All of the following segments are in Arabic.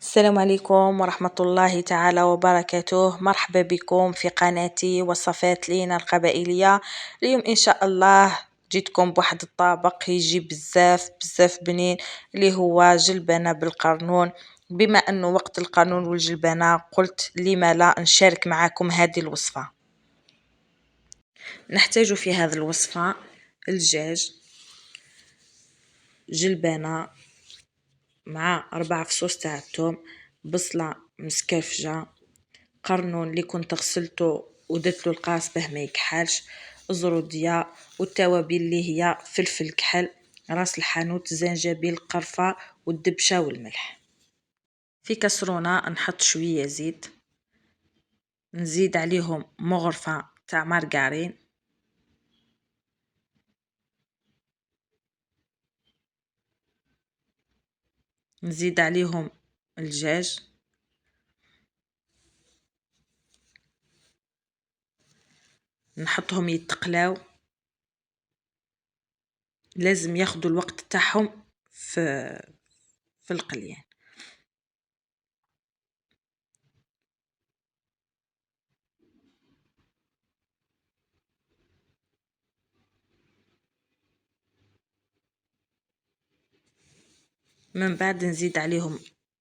السلام عليكم ورحمة الله تعالى وبركاته. مرحبا بكم في قناتي وصفات لينا القبائلية. اليوم إن شاء الله جيتكم بواحد الطبق يجي بزاف بزاف بنين اللي هو جلبانة بالقرنون. بما أنه وقت القرنون والجلبانة قلت لما لا نشارك معاكم هذه الوصفة. نحتاج في هذه الوصفة الدجاج، جلبانة مع 4 فصوص تاع الثوم، بصلة مسكرفجة، قرنون اللي كنت غسلته ودرت له القاص باه ما يكحلش، زروديه والتوابل اللي هي فلفل كحل، راس الحانوت، زنجبيل، قرفه والدبشه والملح. في كسرونه نحط شويه زيت، نزيد عليهم مغرفه تاع مارغرين، نزيد عليهم الدجاج، نحطهم يتقلاو، لازم ياخدوا الوقت تاعهم في القليان. من بعد نزيد عليهم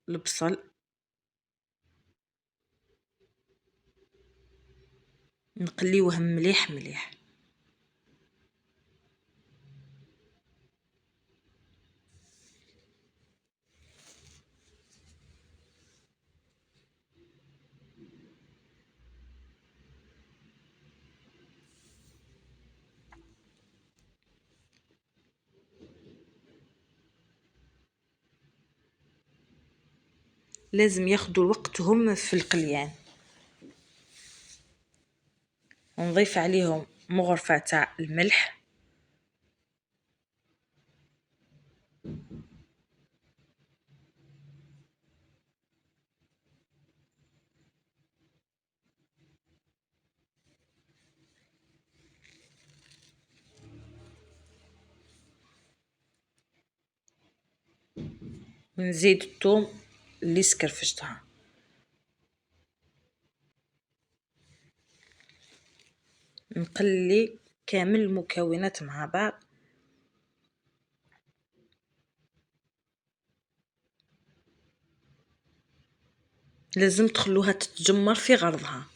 البصل، نقليوه مليح مليح. لازم ياخدوا وقتهم في القليان. ونضيف عليهم مغرفة تاع الملح، ونزيد الثوم اللي سكرفشتها، نقلي كامل المكونات مع بعض. لازم تخلوها تتجمر في غرضها.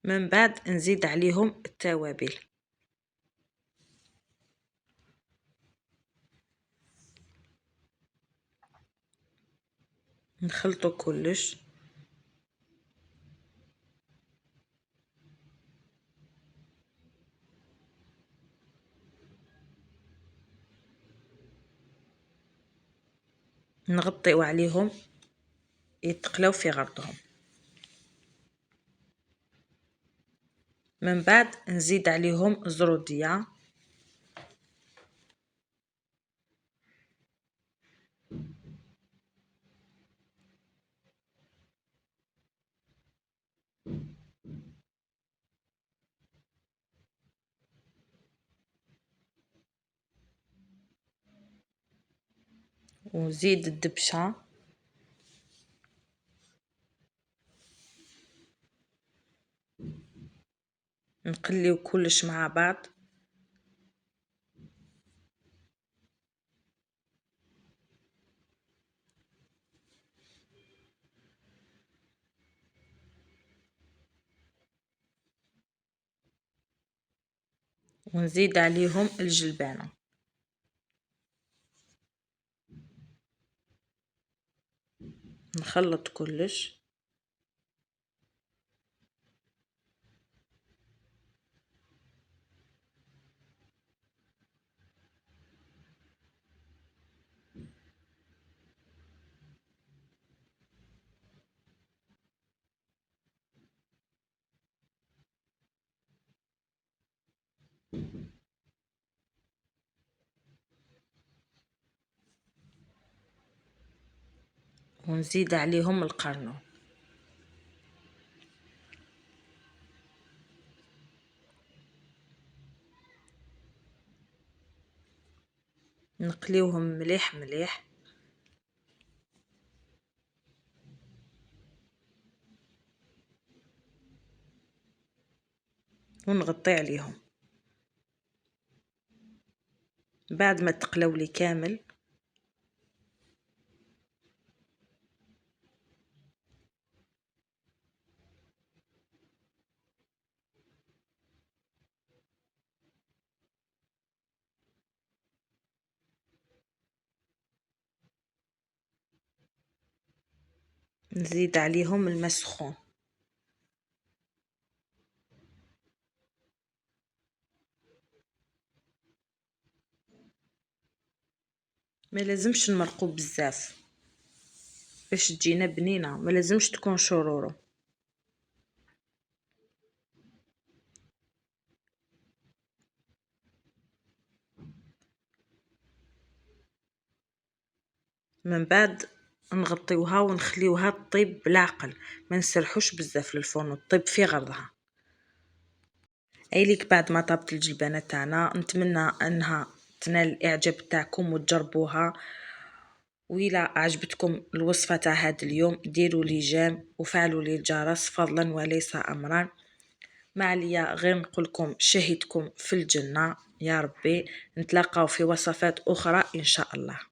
من بعد نزيد عليهم التوابل، نخلطو كلش. نغطيو عليهم يتقلاو في غرضهم. من بعد نزيد عليهم زرودية، ونزيد الدبشة، نقليو كلش مع بعض. ونزيد عليهم الجلبانة، نخلط كلش. ونزيد عليهم القرنون. نقليوهم مليح مليح، ونغطي عليهم. بعد ما تقلاو لي كامل نزيد عليهم الماء سخون. ما لازمش نمرقو بزاف باش تجينا بنينه، ما لازمش تكون شورورو. من بعد نغطيوها ونخليوها طيب بالعقل، ما نسرحوش بزاف للفرن طيب في غرضها. ايليك بعد ما طابت الجلبانه تاعنا، نتمنى انها تنال الاعجاب تاعكم وتجربوها. وإلا عجبتكم الوصفه تاع هذا اليوم ديروا لي جيم وفعلوا لي الجرس فضلا وليس امرا. ما عليا غير نقولكم شهدكم في الجنه يا ربي. نتلاقاو في وصفات اخرى ان شاء الله.